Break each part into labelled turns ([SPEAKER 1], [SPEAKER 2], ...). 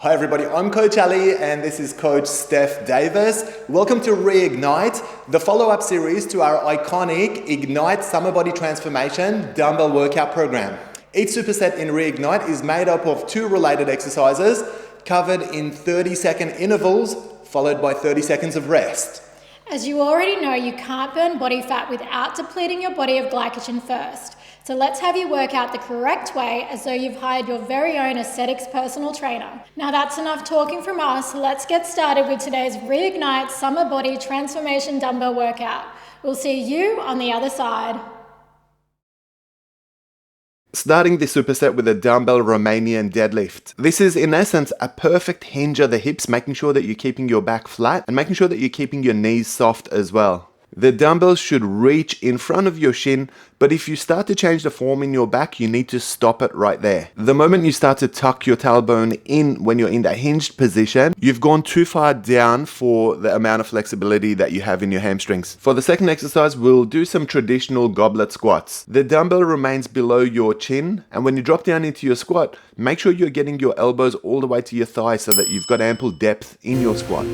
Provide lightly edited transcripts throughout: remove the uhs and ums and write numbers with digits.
[SPEAKER 1] Hi everybody, I'm Coach Ali and this is Coach Steph Davis. Welcome to Reignite, the follow-up series to our iconic Ignite Summer Body Transformation dumbbell workout program. Each superset in Reignite is made up of 2 related exercises covered in 30-second intervals followed by 30 seconds of rest.
[SPEAKER 2] As you already know, you can't burn body fat without depleting your body of glycogen first. So let's have you work out the correct way as though you've hired your very own aesthetics personal trainer. Now that's enough talking from us. Let's get started with today's Reignite Summer Body Transformation Dumbbell Workout. We'll see you on the other side.
[SPEAKER 1] Starting the superset with a dumbbell Romanian deadlift. This is in essence a perfect hinge of the hips, making sure that you're keeping your back flat and making sure that you're keeping your knees soft as well. The dumbbells should reach in front of your shin, but if you start to change the form in your back, you need to stop it right there. The moment you start to tuck your tailbone in when you're in that hinged position, you've gone too far down for the amount of flexibility that you have in your hamstrings. For the second exercise, we'll do some traditional goblet squats. The dumbbell remains below your chin, and when you drop down into your squat, make sure you're getting your elbows all the way to your thighs so that you've got ample depth in your squat.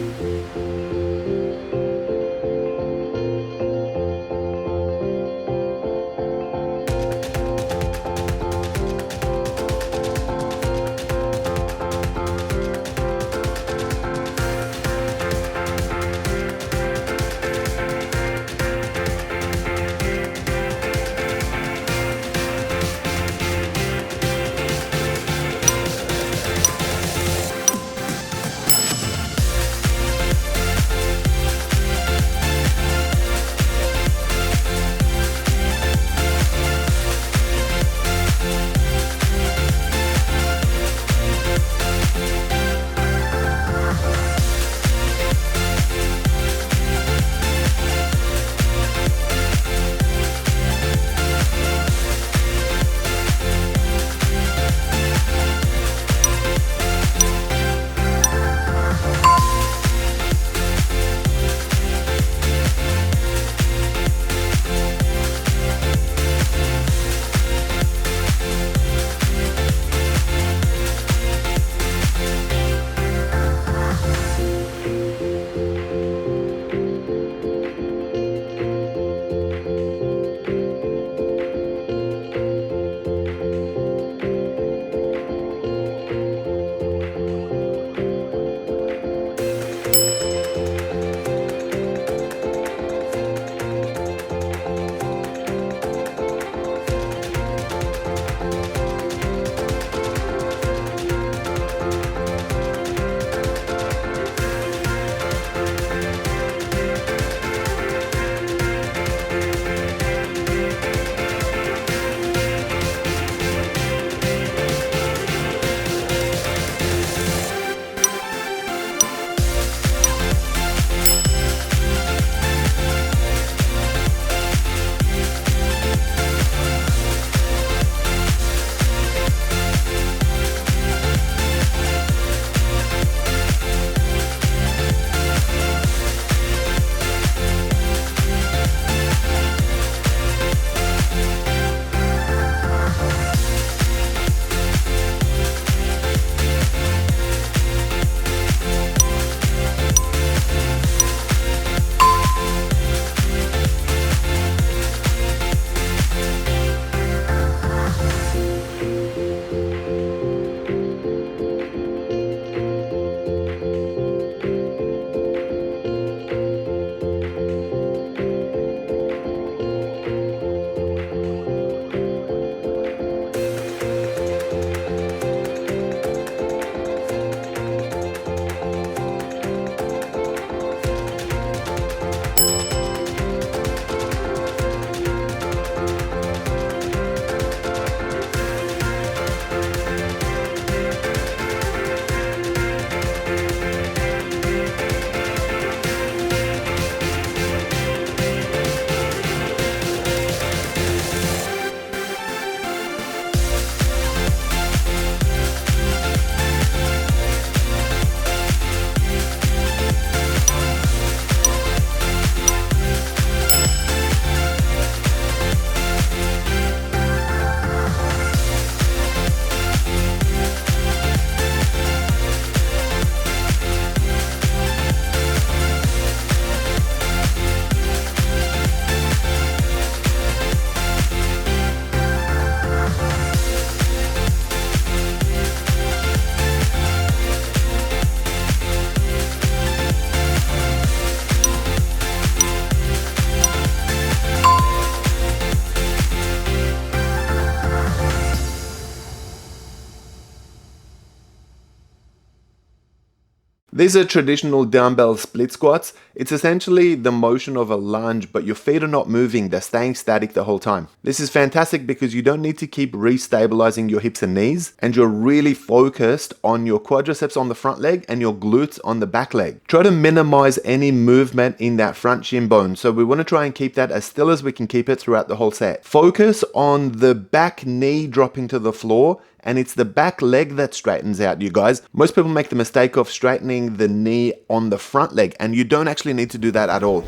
[SPEAKER 1] These are traditional dumbbell split squats. It's essentially the motion of a lunge, but your feet are not moving, they're staying static the whole time. This is fantastic because you don't need to keep restabilizing your hips and knees, and you're really focused on your quadriceps on the front leg and your glutes on the back leg. Try to minimize any movement in that front shin bone. So we want to try and keep that as still as we can keep it throughout the whole set. Focus on the back knee dropping to the floor, and it's the back leg that straightens out, you guys. Most people make the mistake of straightening the knee on the front leg, and you don't actually need to do that at all.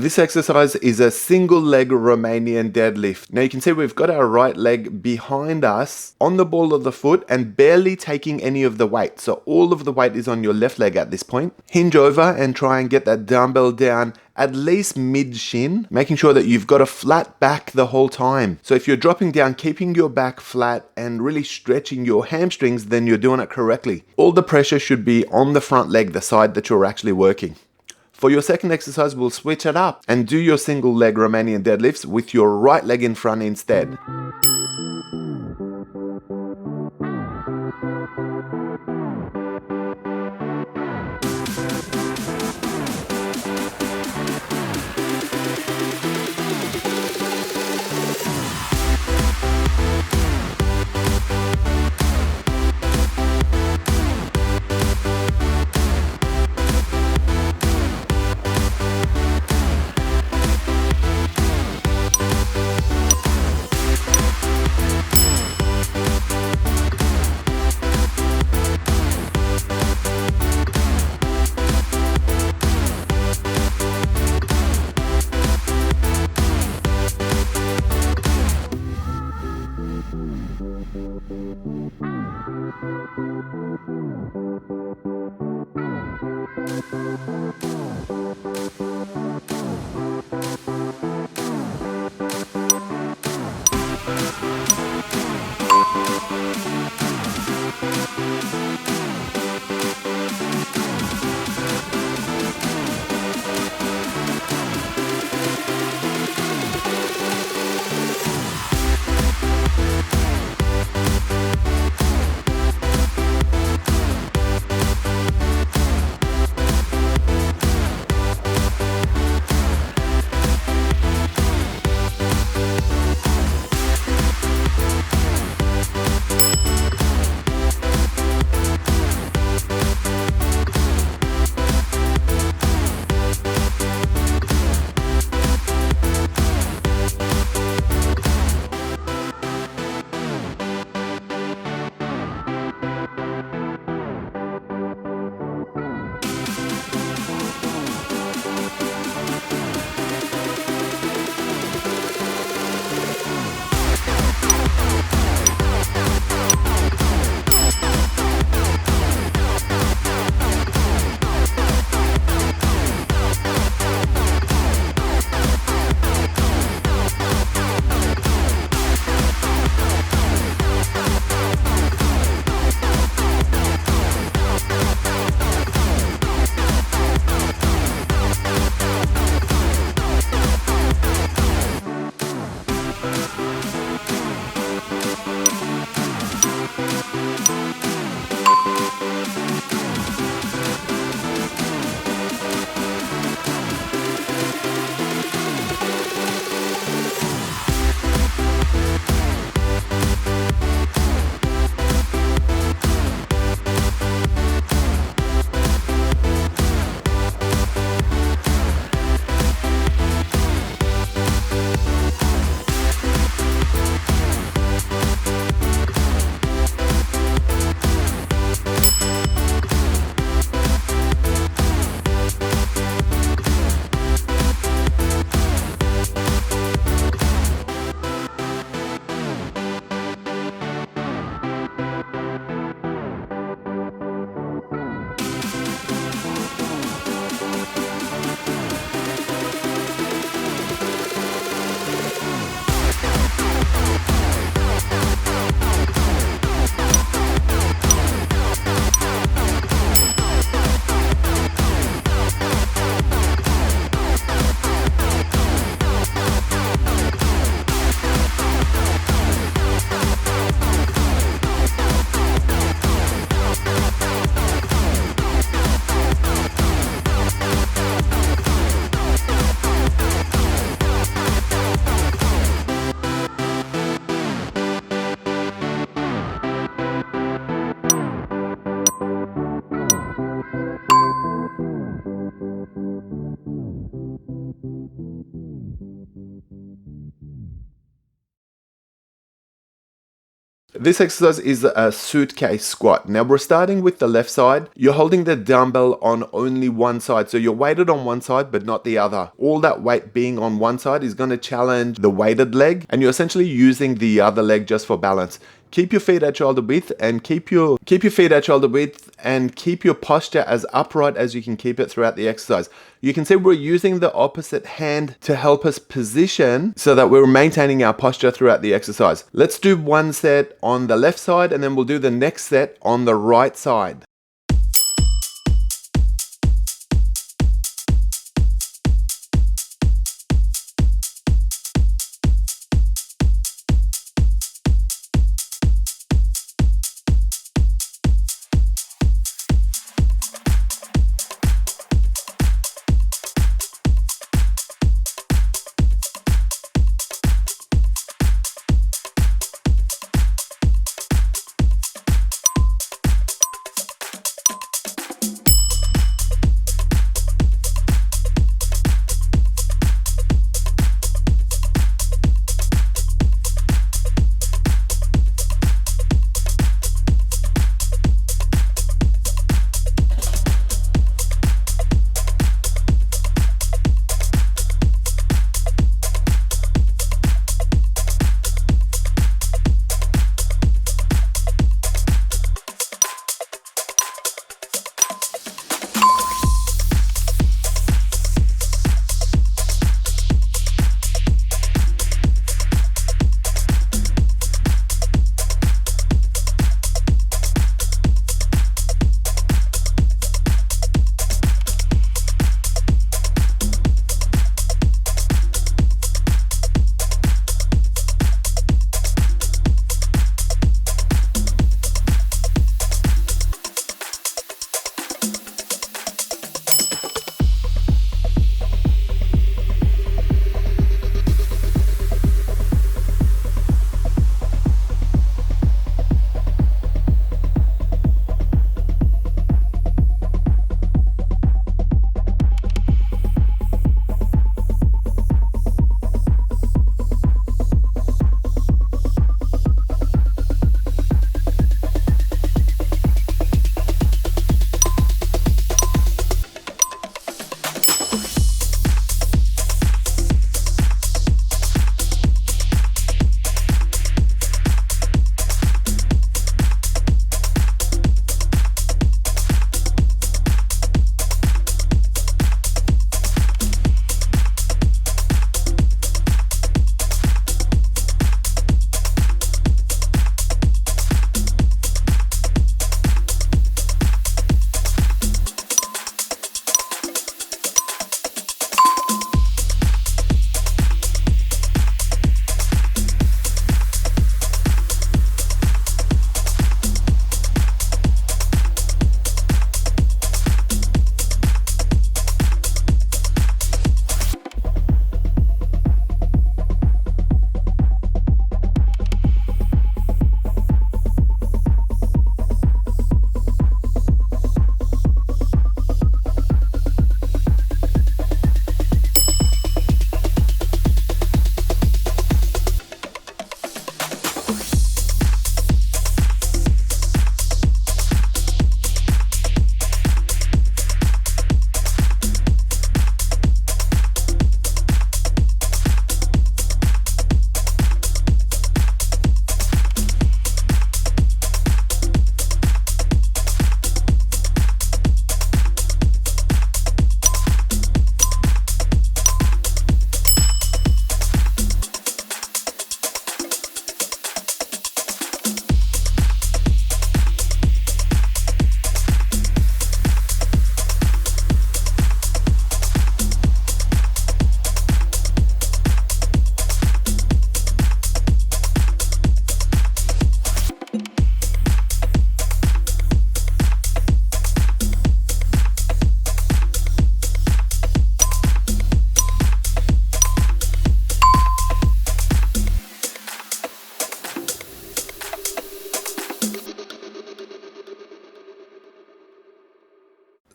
[SPEAKER 1] This exercise is a single leg Romanian deadlift. Now you can see we've got our right leg behind us on the ball of the foot and barely taking any of the weight. So all of the weight is on your left leg at this point. Hinge over and try and get that dumbbell down at least mid shin, making sure that you've got a flat back the whole time. So if you're dropping down, keeping your back flat and really stretching your hamstrings, then you're doing it correctly. All the pressure should be on the front leg, the side that you're actually working. For your second exercise, we'll switch it up and do your single leg Romanian deadlifts with your right leg in front instead. This exercise is a suitcase squat. Now we're starting with the left side. You're holding the dumbbell on only one side. So you're weighted on one side, but not the other. All that weight being on one side is going to challenge the weighted leg, and you're essentially using the other leg just for balance. Keep your feet at shoulder width and keep your feet at shoulder width and keep your posture as upright as you can keep it throughout the exercise. You can see we're using the opposite hand to help us position so that we're maintaining our posture throughout the exercise. Let's do one set on the left side and then we'll do the next set on the right side.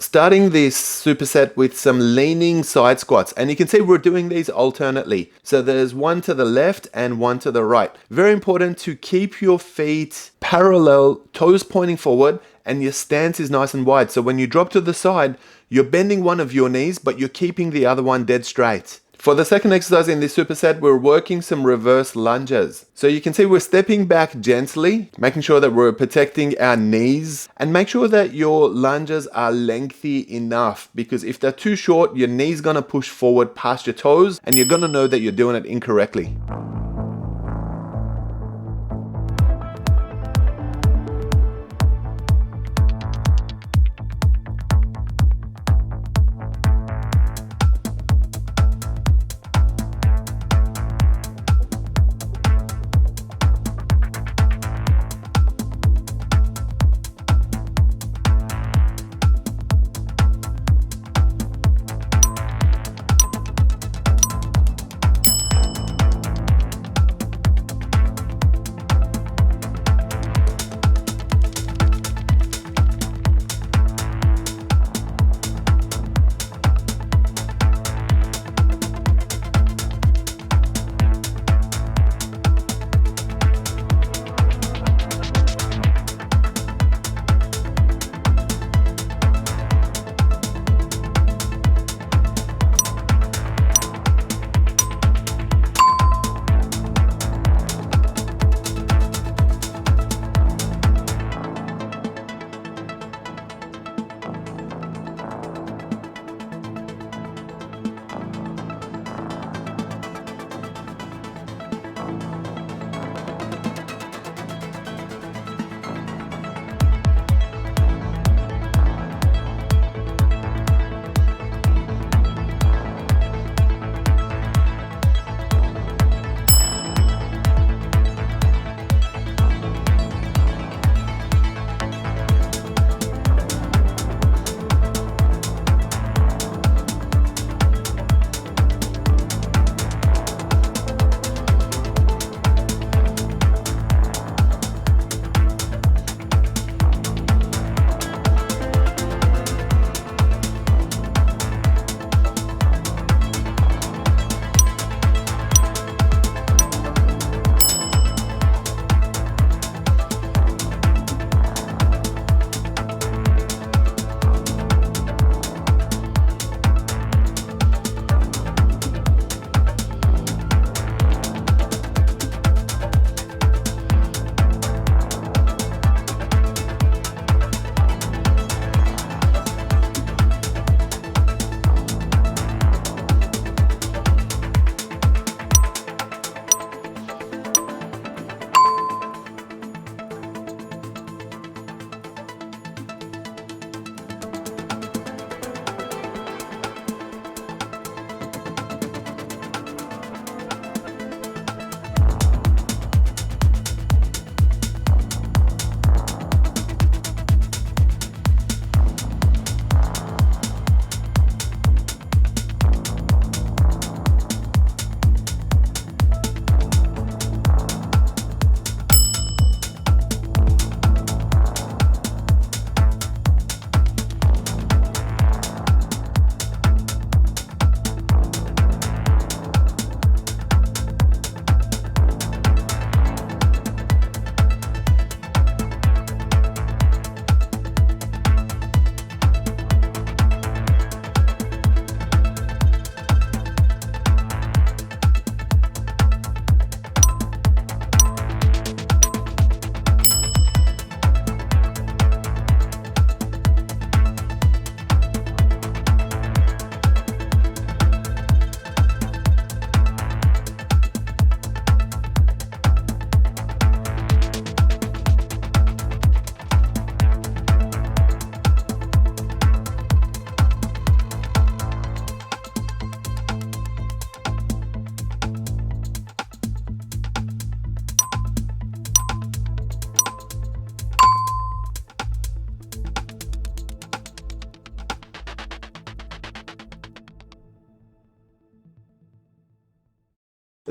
[SPEAKER 1] Starting this superset with some leaning side squats, and you can see we're doing these alternately. So there's one to the left and one to the right. Very important to keep your feet parallel, toes pointing forward, and your stance is nice and wide. So when you drop to the side, you're bending one of your knees, but you're keeping the other one dead straight. For the second exercise in this superset, we're working some reverse lunges. So you can see we're stepping back gently, making sure that we're protecting our knees, and make sure that your lunges are lengthy enough, because if they're too short, your knee's gonna push forward past your toes and you're gonna know that you're doing it incorrectly.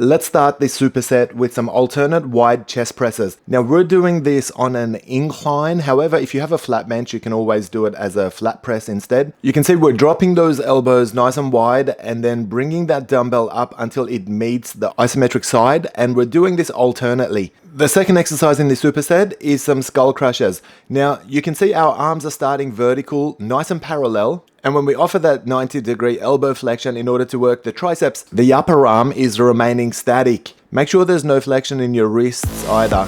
[SPEAKER 1] Let's start this superset with some alternate wide chest presses. Now we're doing this on an incline. However, if you have a flat bench, you can always do it as a flat press instead. You can see we're dropping those elbows nice and wide and then bringing that dumbbell up until it meets the isometric side, and we're doing this alternately. The second exercise in this superset is some skull crushers. Now you can see our arms are starting vertical, nice and parallel. And when we offer that 90-degree elbow flexion in order to work the triceps, the upper arm is remaining static. Make sure there's no flexion in your wrists either.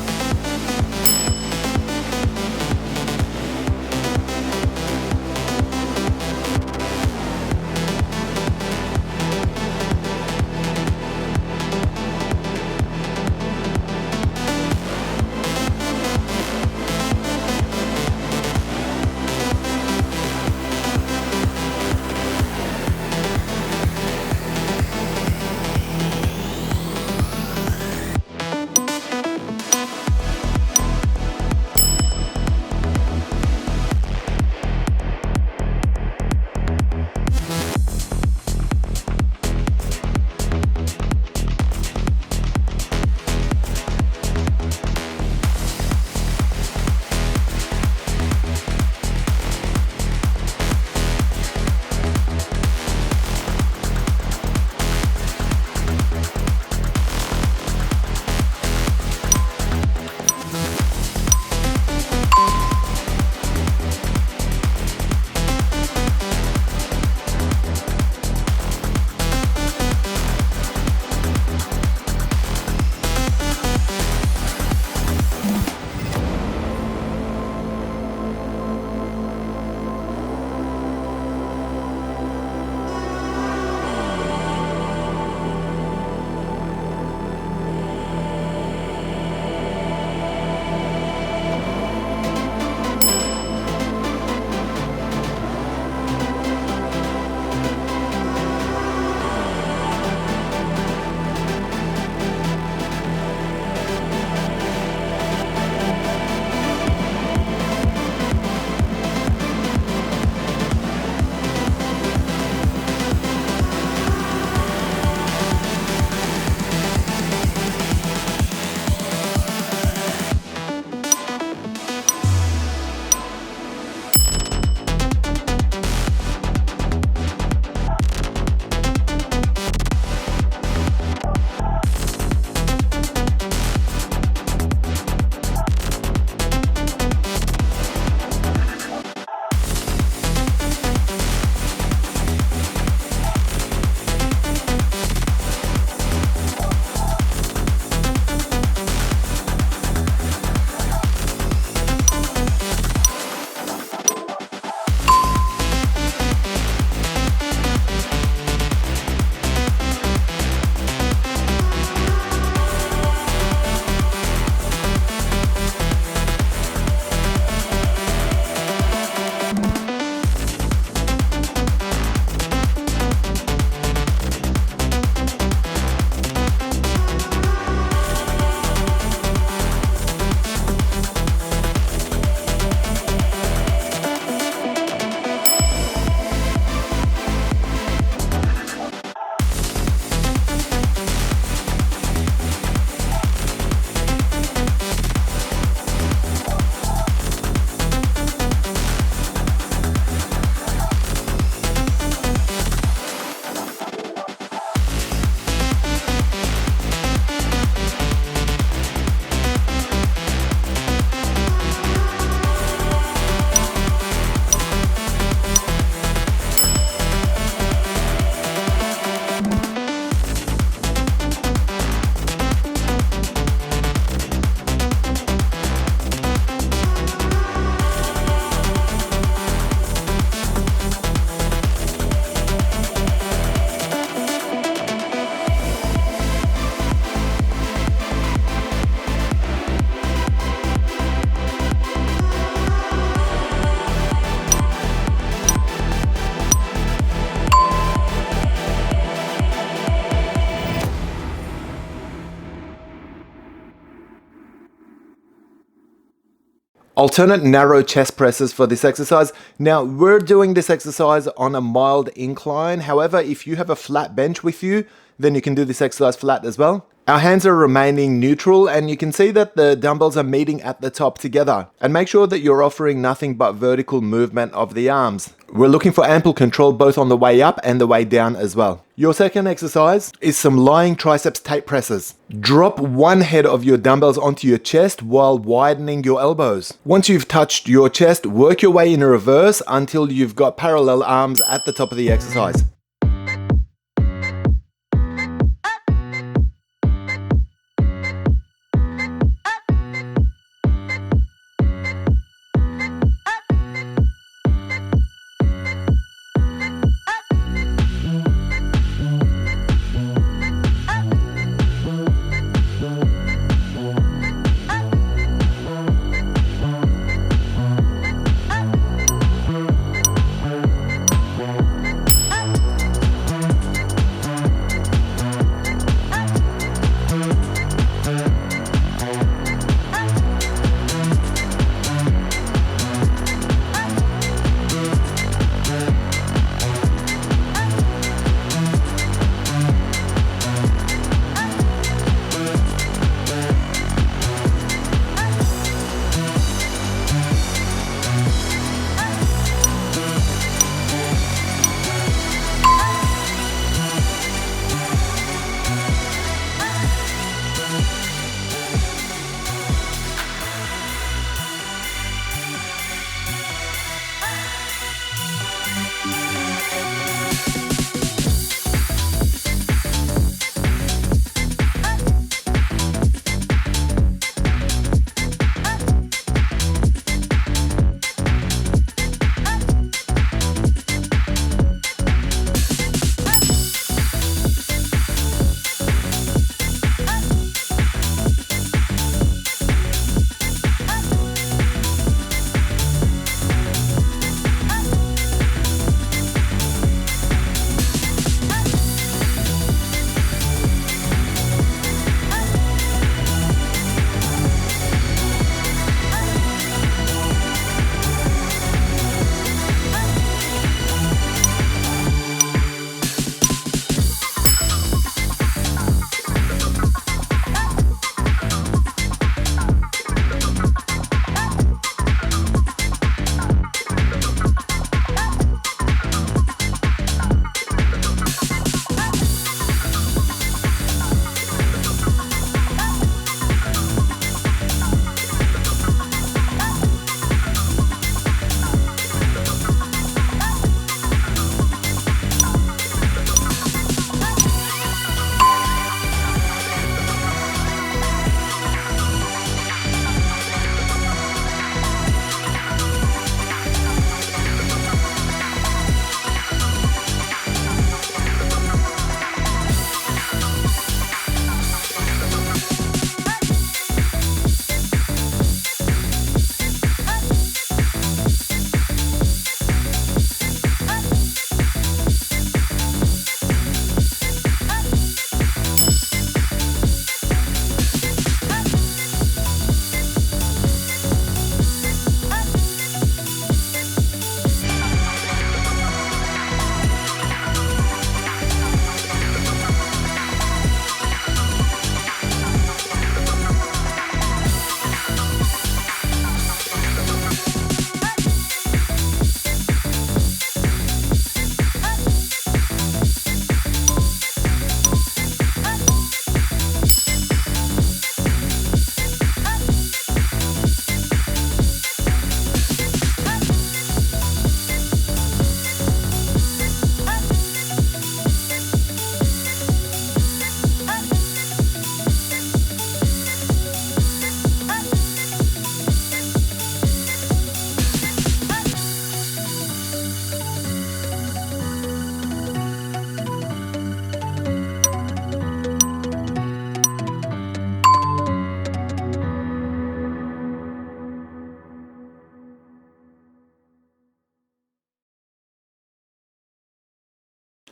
[SPEAKER 1] alternate narrow chest presses for this exercise. Now, we're doing this exercise on a mild incline. However, if you have a flat bench with you, then you can do this exercise flat as well. Our hands are remaining neutral, and you can see that the dumbbells are meeting at the top together. And make sure that you're offering nothing but vertical movement of the arms. We're looking for ample control both on the way up and the way down as well. Your second exercise is some lying triceps tape presses. Drop one head of your dumbbells onto your chest while widening your elbows. Once you've touched your chest, work your way in reverse until you've got parallel arms at the top of the exercise.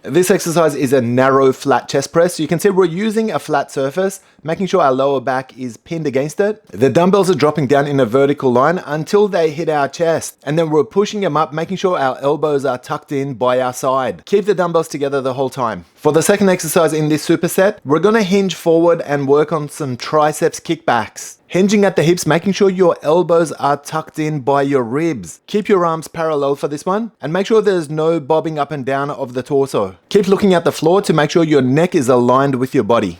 [SPEAKER 1] This exercise is a narrow flat chest press. So you can see we're using a flat surface, making sure our lower back is pinned against it. The dumbbells are dropping down in a vertical line until they hit our chest. And then we're pushing them up, making sure our elbows are tucked in by our side. Keep the dumbbells together the whole time. For the second exercise in this superset, we're gonna hinge forward and work on some triceps kickbacks. Hinging at the hips, making sure your elbows are tucked in by your ribs. Keep your arms parallel for this one and make sure there's no bobbing up and down of the torso. Keep looking at the floor to make sure your neck is aligned with your body.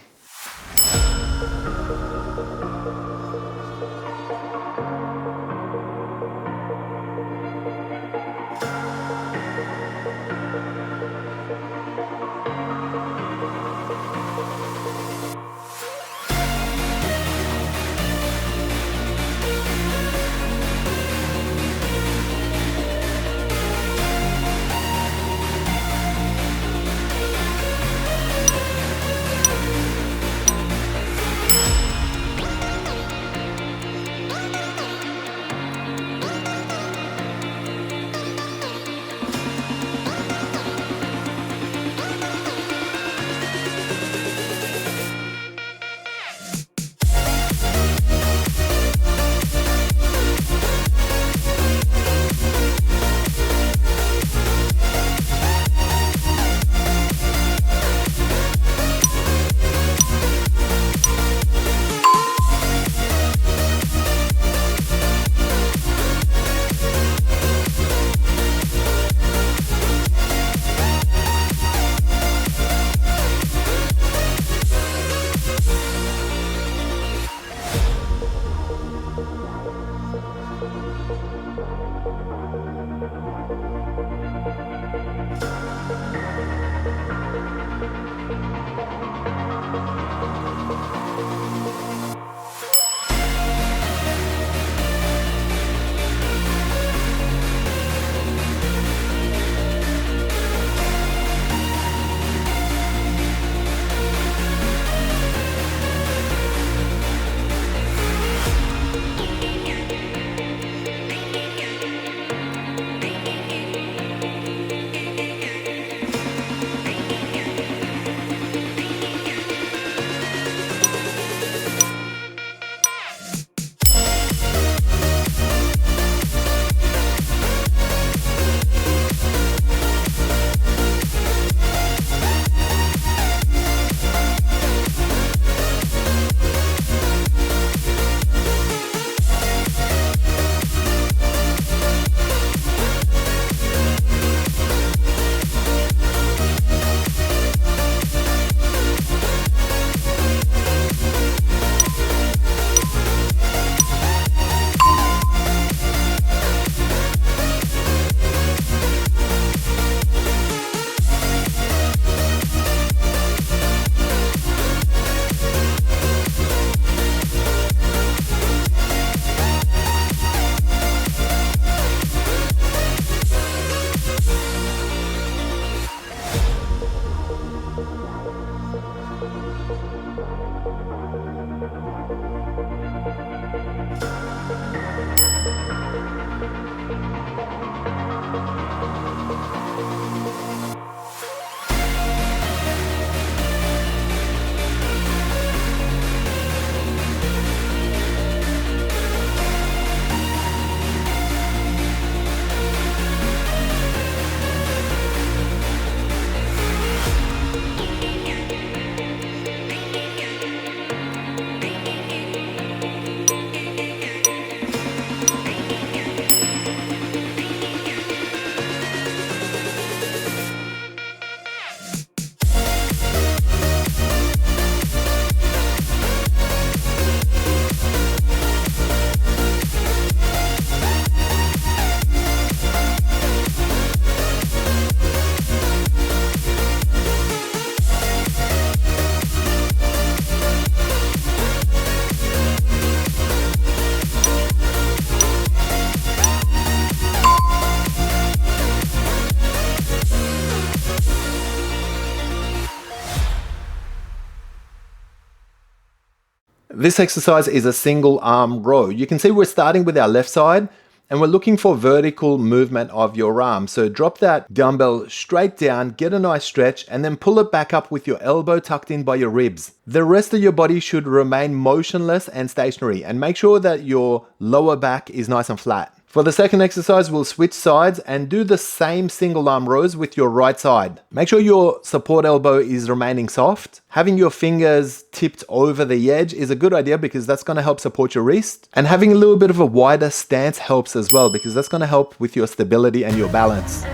[SPEAKER 1] This exercise is a single arm row. You can see we're starting with our left side And we're looking for vertical movement of your arm. So drop that dumbbell straight down, get a nice stretch, and then pull it back up with your elbow tucked in by your ribs. The rest of your body should remain motionless and stationary, and make sure that your lower back is nice and flat. For the second exercise, we'll switch sides and do the same single arm rows with your right side. Make sure your support elbow is remaining soft. Having your fingers tipped over the edge is a good idea because that's going to help support your wrist. And having a little bit of a wider stance helps as well because that's going to help with your stability and your balance.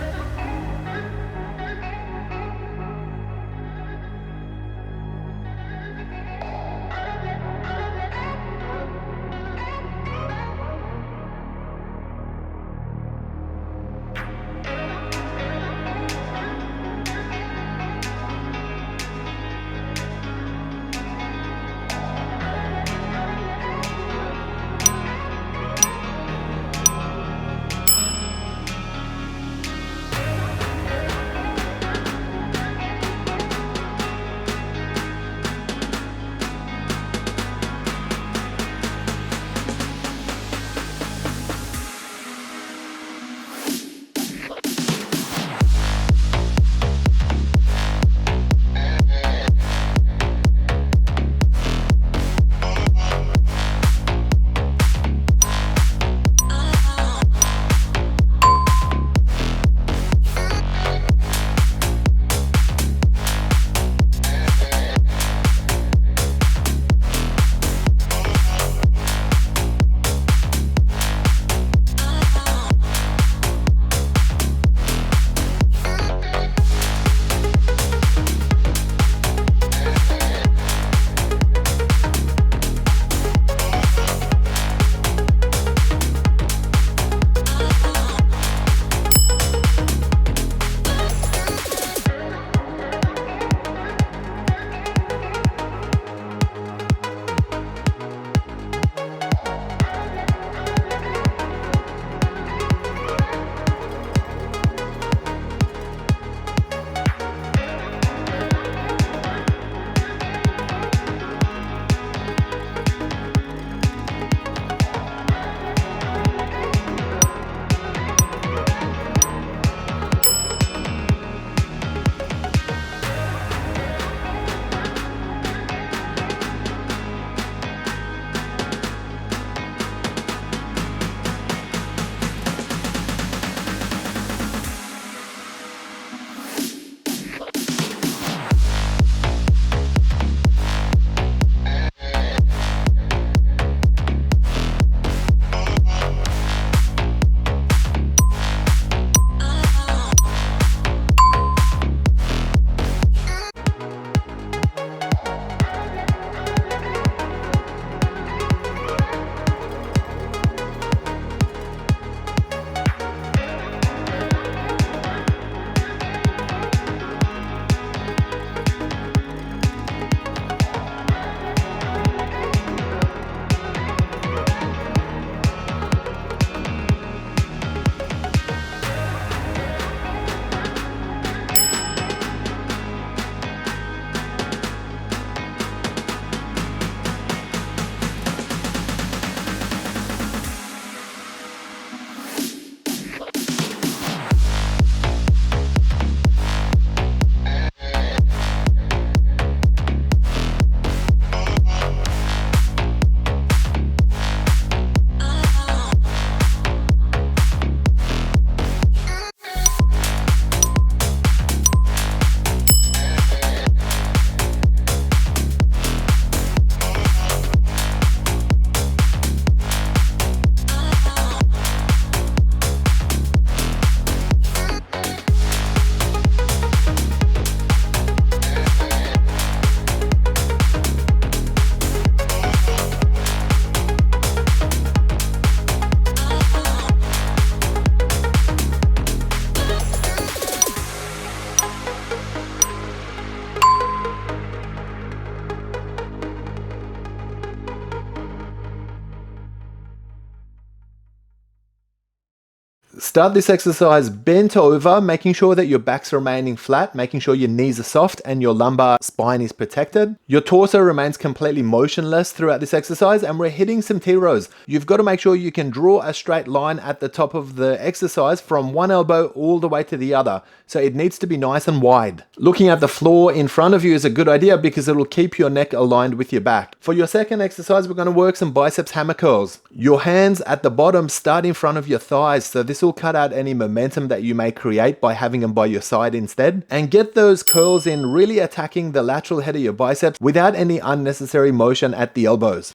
[SPEAKER 1] Start this exercise bent over, making sure that your back's remaining flat, making sure your knees are soft and your lumbar spine is protected. Your torso remains completely motionless throughout this exercise, and we're hitting some T-rows. You've got to make sure you can draw a straight line at the top of the exercise from one elbow all the way to the other. So it needs to be nice and wide. Looking at the floor in front of you is a good idea because it'll keep your neck aligned with your back. For your second exercise, we're going to work some biceps hammer curls. Your hands at the bottom start in front of your thighs, so this will cut out any momentum that you may create by having them by your side instead. And get those curls in, really attacking the lateral head of your biceps without any unnecessary motion at the elbows.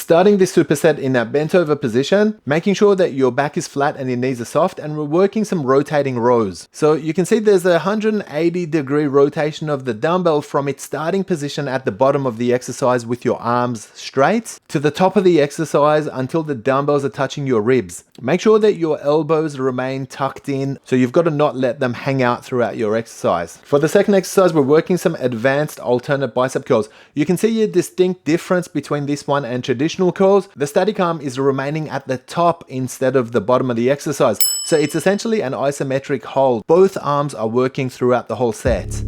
[SPEAKER 1] Starting this superset in that bent over position, making sure that your back is flat and your knees are soft, and we're working some rotating rows. So you can see there's a 180-degree rotation of the dumbbell from its starting position at the bottom of the exercise with your arms straight to the top of the exercise until the dumbbells are touching your ribs. Make sure that your elbows remain tucked in, so you've got to not let them hang out throughout your exercise. For the second exercise, we're working some advanced alternate bicep curls. You can see a distinct difference between this one and traditional curls. The static arm is remaining at the top instead of the bottom of the exercise. So it's essentially an isometric hold. Both arms are working throughout the whole set.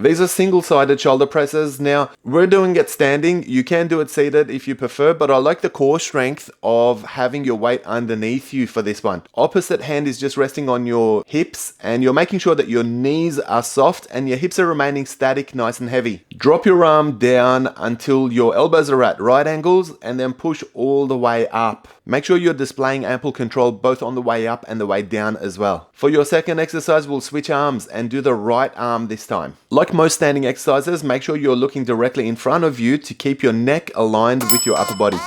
[SPEAKER 1] These are single-sided shoulder presses. Now, we're doing it standing. You can do it seated if you prefer, but I like the core strength of having your weight underneath you for this one. Opposite hand is just resting on your hips, and you're making sure that your knees are soft and your hips are remaining static, nice and heavy. Drop your arm down until your elbows are at right angles, and then push all the way up. Make sure you're displaying ample control both on the way up and the way down as well. For your second exercise, we'll switch arms and do the right arm this time. Like most standing exercises, make sure you're looking directly in front of you to keep your neck aligned with your upper body.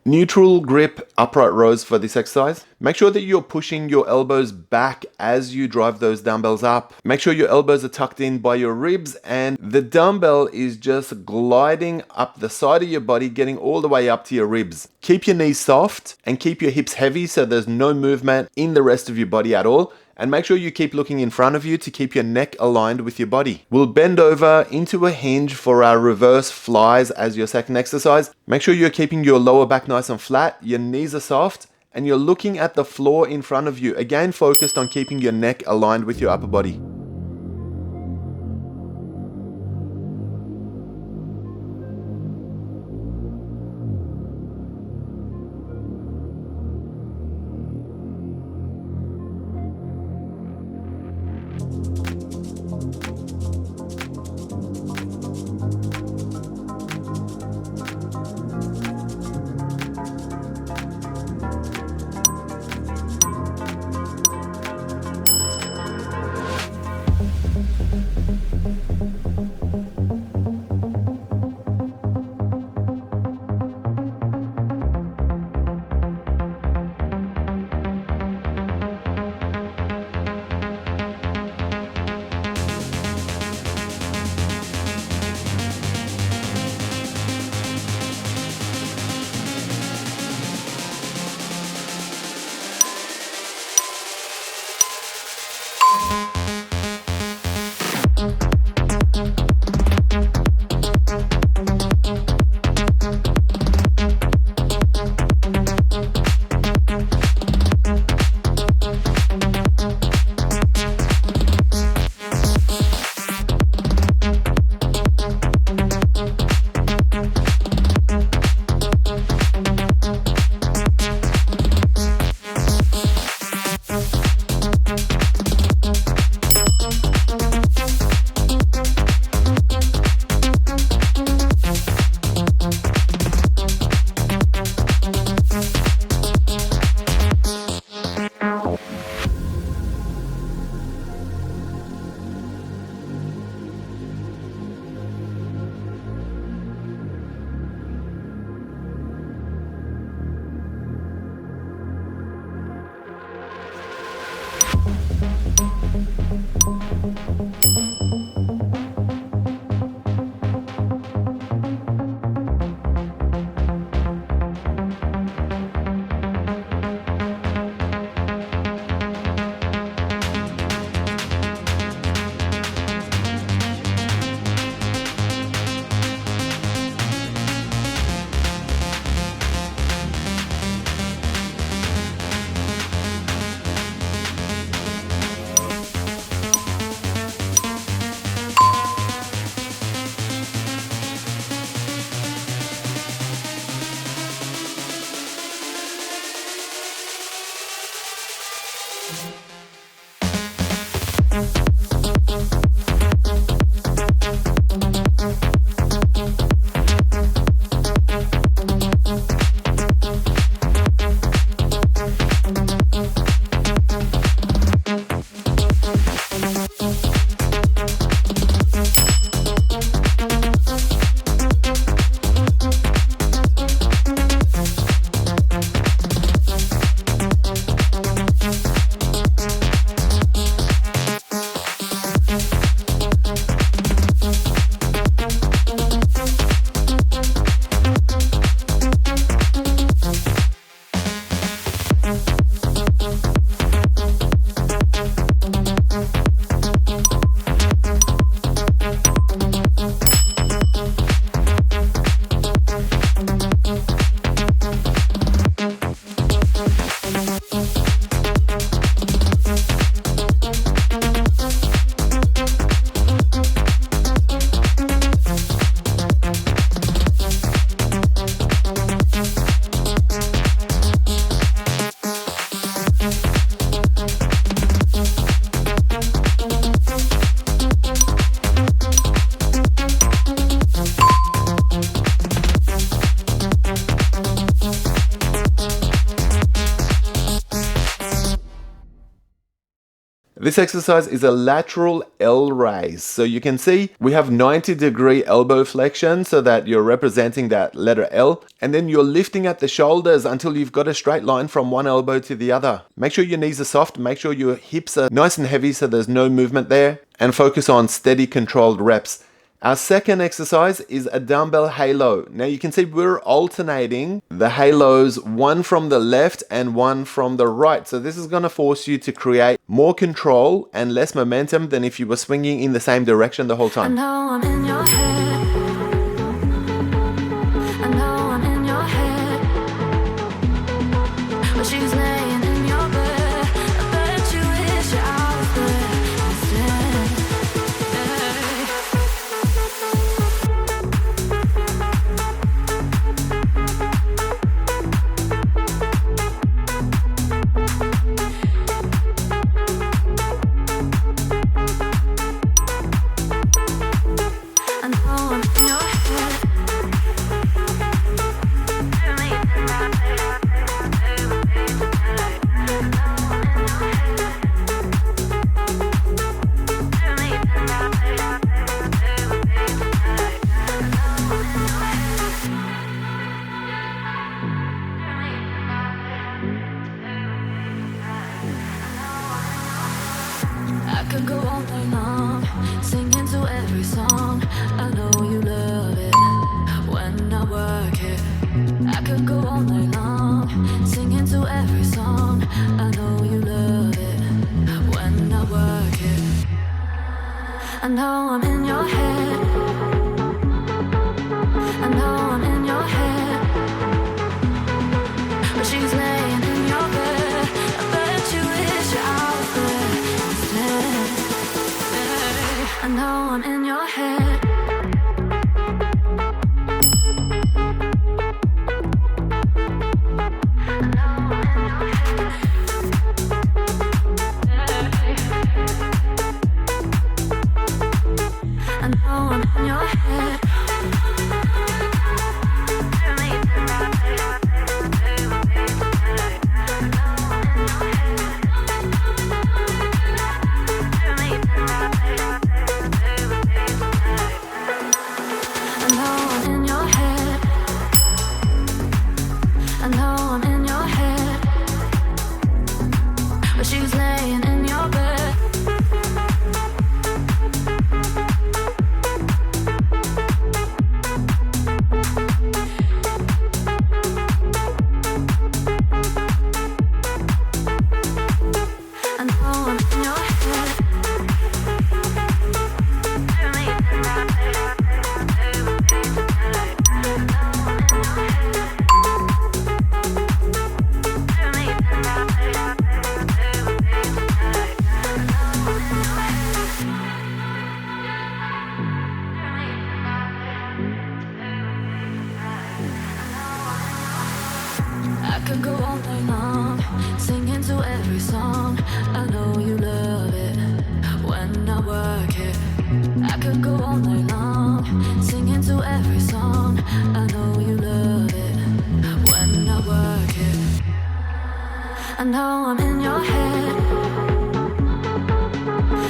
[SPEAKER 1] Neutral grip upright rows for this exercise. Make sure that you're pushing your elbows back as you drive those dumbbells up. Make sure your elbows are tucked in by your ribs and the dumbbell is just gliding up the side of your body, getting all the way up to your ribs. Keep your knees soft and keep your hips heavy so there's no movement in the rest of your body at all. And make sure you keep looking in front of you to keep your neck aligned with your body. We'll bend over into a hinge for our reverse flies as your second exercise. Make sure you're keeping your lower back nice and flat, your knees are soft, and you're looking at the floor in front of you. Again, focused on keeping your neck aligned with your upper body. This exercise is a lateral L raise. So you can see we have 90-degree elbow flexion so that you're representing that letter L. And then you're lifting at the shoulders until you've got a straight line from one elbow to the other. Make sure your knees are soft. Make sure your hips are nice and heavy so there's no movement there. And focus on steady, controlled reps. Our second exercise is a dumbbell halo. Now you can see we're alternating the halos, one from the left and one from the right. So this is going to force you to create more control and less momentum than if you were swinging in the same direction the whole time.
[SPEAKER 3] I know I'm in your head. I know I'm in your head. But she's laying in your bed. I bet you wish you're out of bed instead. I know I'm in your head. I could go all night long, singing to every song. I know you love it when I work it. I could go all night long, singing to every song. I know you love it when I work it. I know I'm in your head. I know I'm in your head. But she's laying in your bed. I bet you wish you're out of bed instead. I know I'm in your head. I know I'm in your head. I know I'm in your head. I know I'm in your head. But she's laying in your bed. I know I'm in your head. I could go all night long, singing to every song. I know you love it when I work it. I could go all night long, singing to every song. I know you love it when I work it. I know I'm in your head.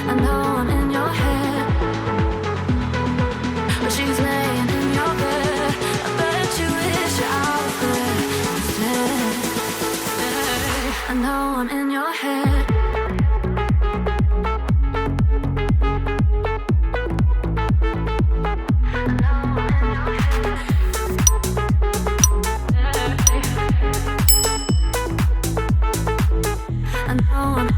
[SPEAKER 3] I know I'm in your head. But she's laying in your bed. I bet you wish you're out of bed instead. I know I'm in your head. I know I'm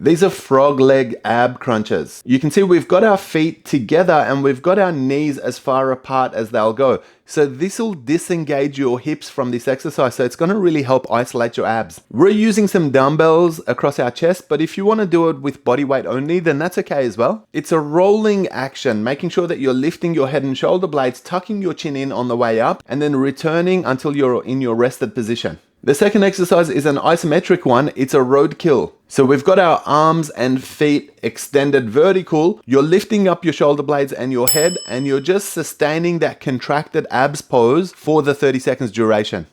[SPEAKER 1] These are frog leg ab crunches. You can see we've got our feet together and we've got our knees as far apart as they'll go. So this will disengage your hips from this exercise. So it's going to really help isolate your abs. We're using some dumbbells across our chest, but if you want to do it with body weight only, then that's okay as well. It's a rolling action, making sure that you're lifting your head and shoulder blades, tucking your chin in on the way up, and then returning until you're in your rested position. The second exercise is an isometric one. It's a roadkill. So we've got our arms and feet extended vertical. You're lifting up your shoulder blades and your head, and you're just sustaining that contracted abs pose for the 30 seconds duration.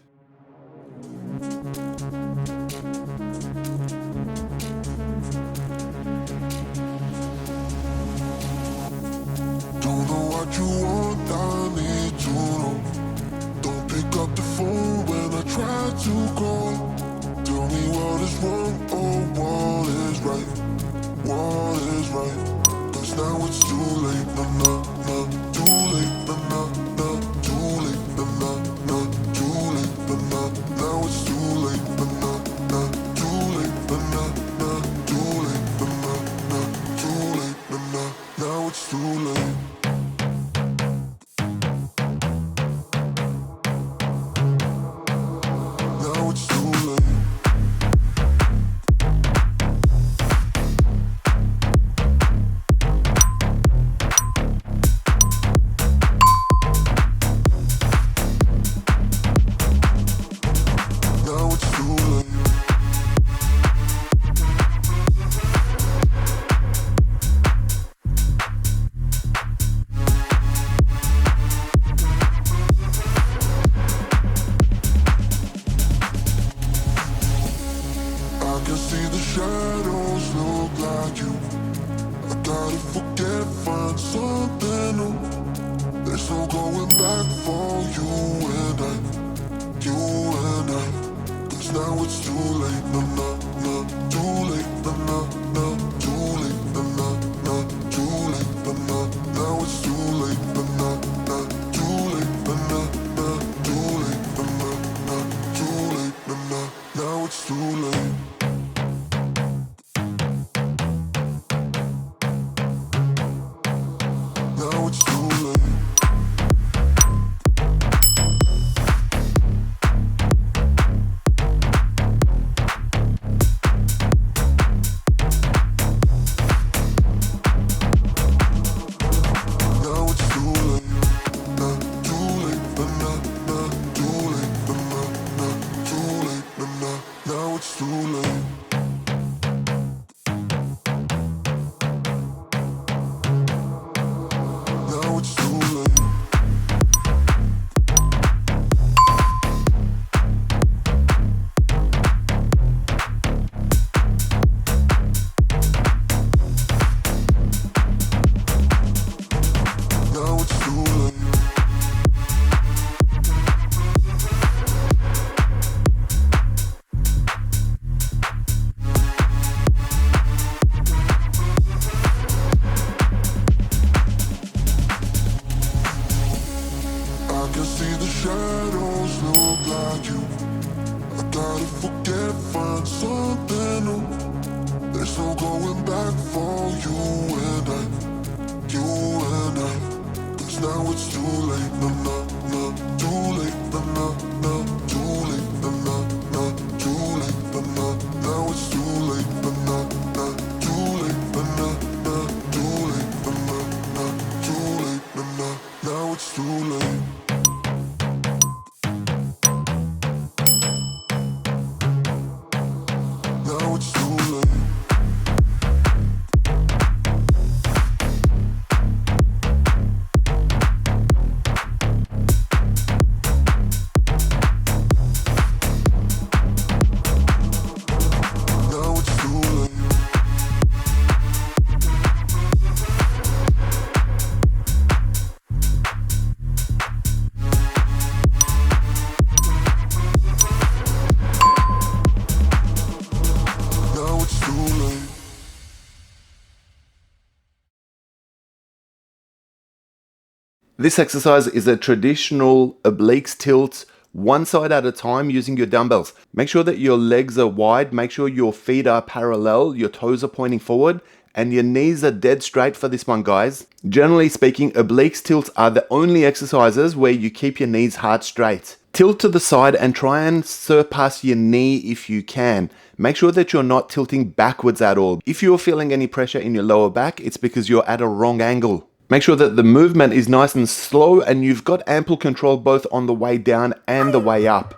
[SPEAKER 4] Don't know what you want, I need to know. Don't pick up the phone when I try to call. Tell me what is wrong, oh, what is right? What is right? Cause now it's too late, too late, too late, too late, now it's too late, too late, too late, too late, now it's too late. Shadows look like you. I gotta forget, find something new. There's no going back for you and I. Cause now it's too late, too late, too late, too late, now it's too late, too late, too late, now it's too late.
[SPEAKER 1] This exercise is a traditional obliques tilt one side at a time using your dumbbells. Make sure that your legs are wide, make sure your feet are parallel, your toes are pointing forward, and your knees are dead straight for this one, guys. Generally speaking, obliques tilts are the only exercises where you keep your knees hard straight. Tilt to the side and try and surpass your knee if you can. Make sure that you're not tilting backwards at all. If you're feeling any pressure in your lower back, it's because you're at a wrong angle. Make sure that the movement is nice and slow and you've got ample control both on the way down and the way up.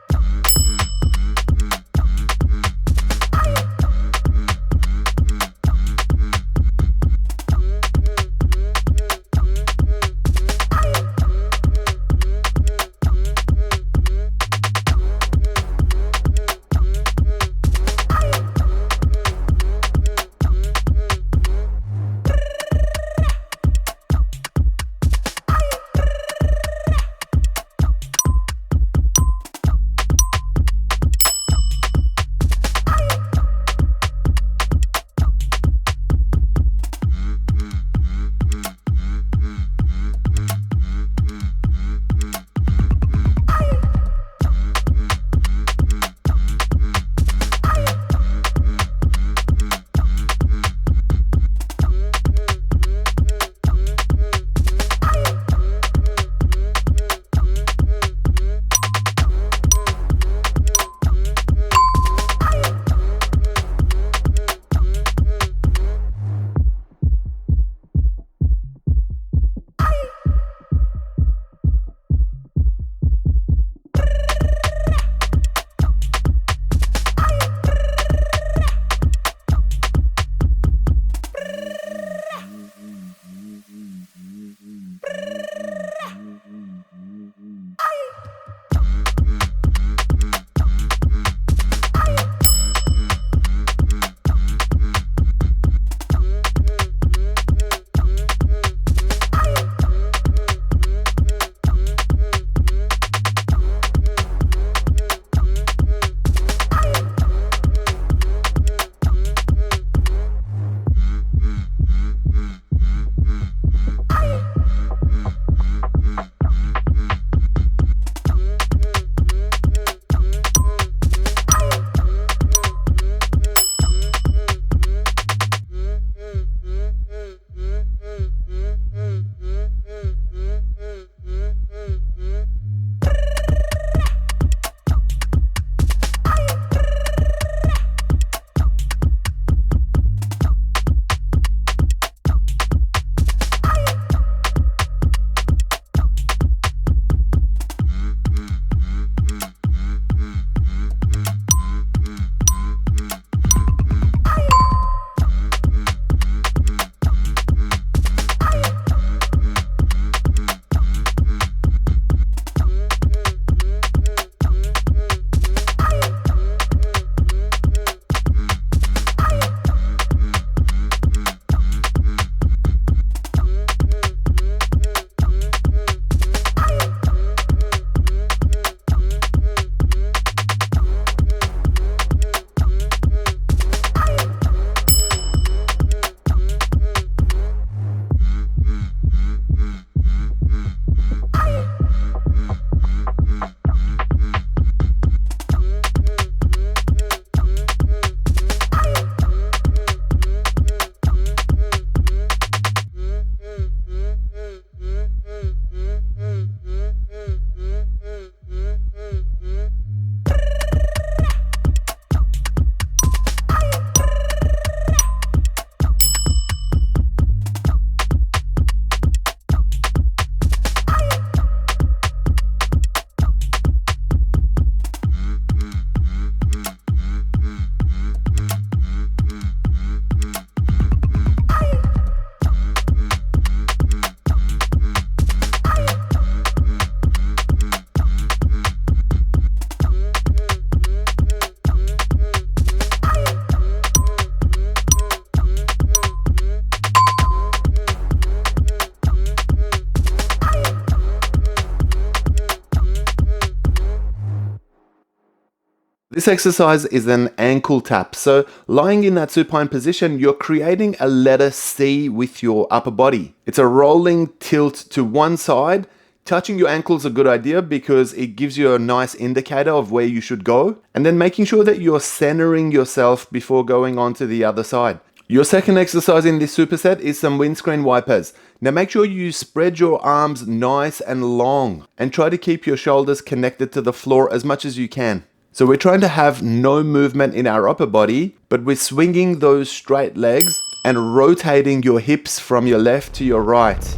[SPEAKER 1] This exercise is an ankle tap. So lying in that supine position, you're creating a letter C with your upper body. It's a rolling tilt to one side, Touching your ankle is a good idea because it gives you a nice indicator of where you should go. And then making sure that you're centering yourself before going on to the other side. Your second exercise in this superset is some windscreen wipers. Now make sure you spread your arms nice and long and try to keep your shoulders connected to the floor as much as you can. So we're trying to have no movement in our upper body, but we're swinging those straight legs and rotating your hips from your left to your right.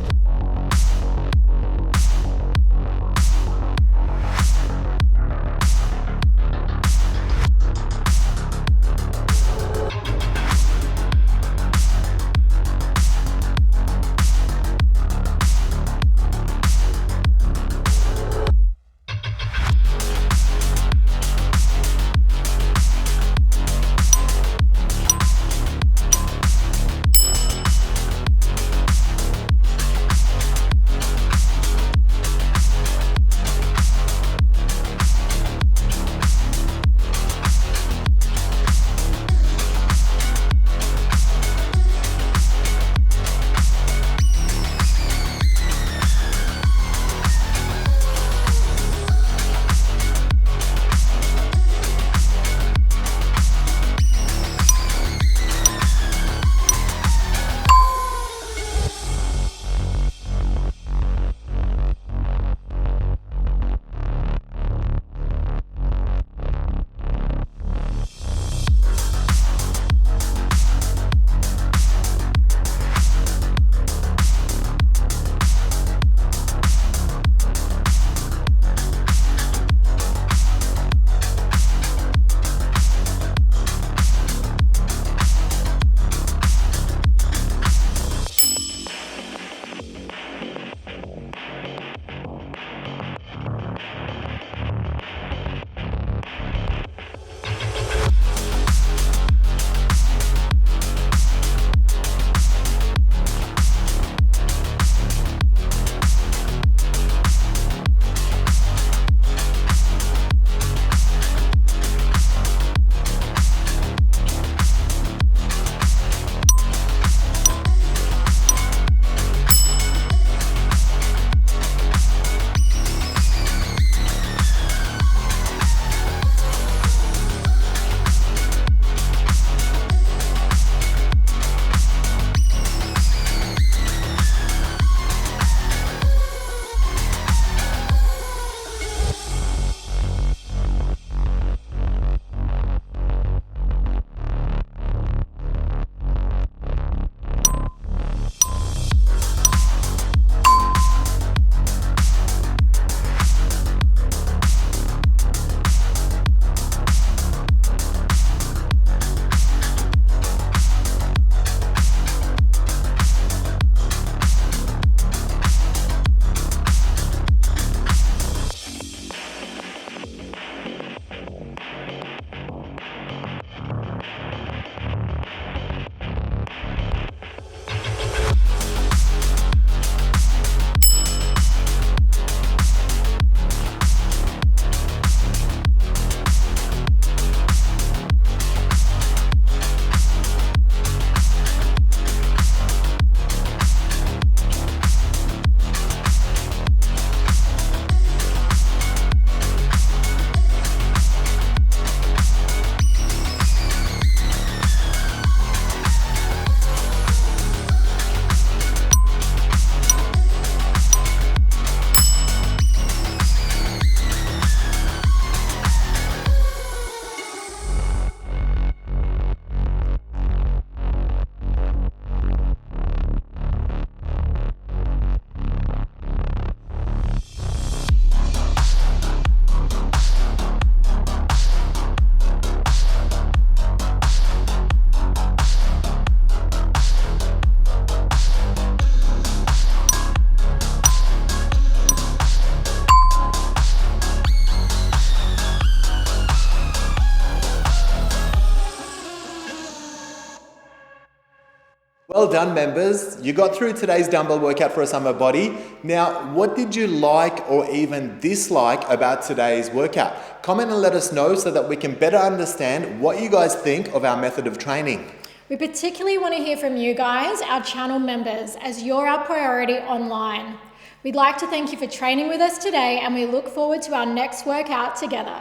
[SPEAKER 1] Well done, members. You got through today's dumbbell workout for a summer body. Now, what did you like or even dislike about today's workout? Comment and let us know so that we can better understand what you guys think of our method of training.
[SPEAKER 2] We particularly want to hear from you guys, our channel members, as you're our priority online. We'd like to thank you for training with us today, and we look forward to our next workout together.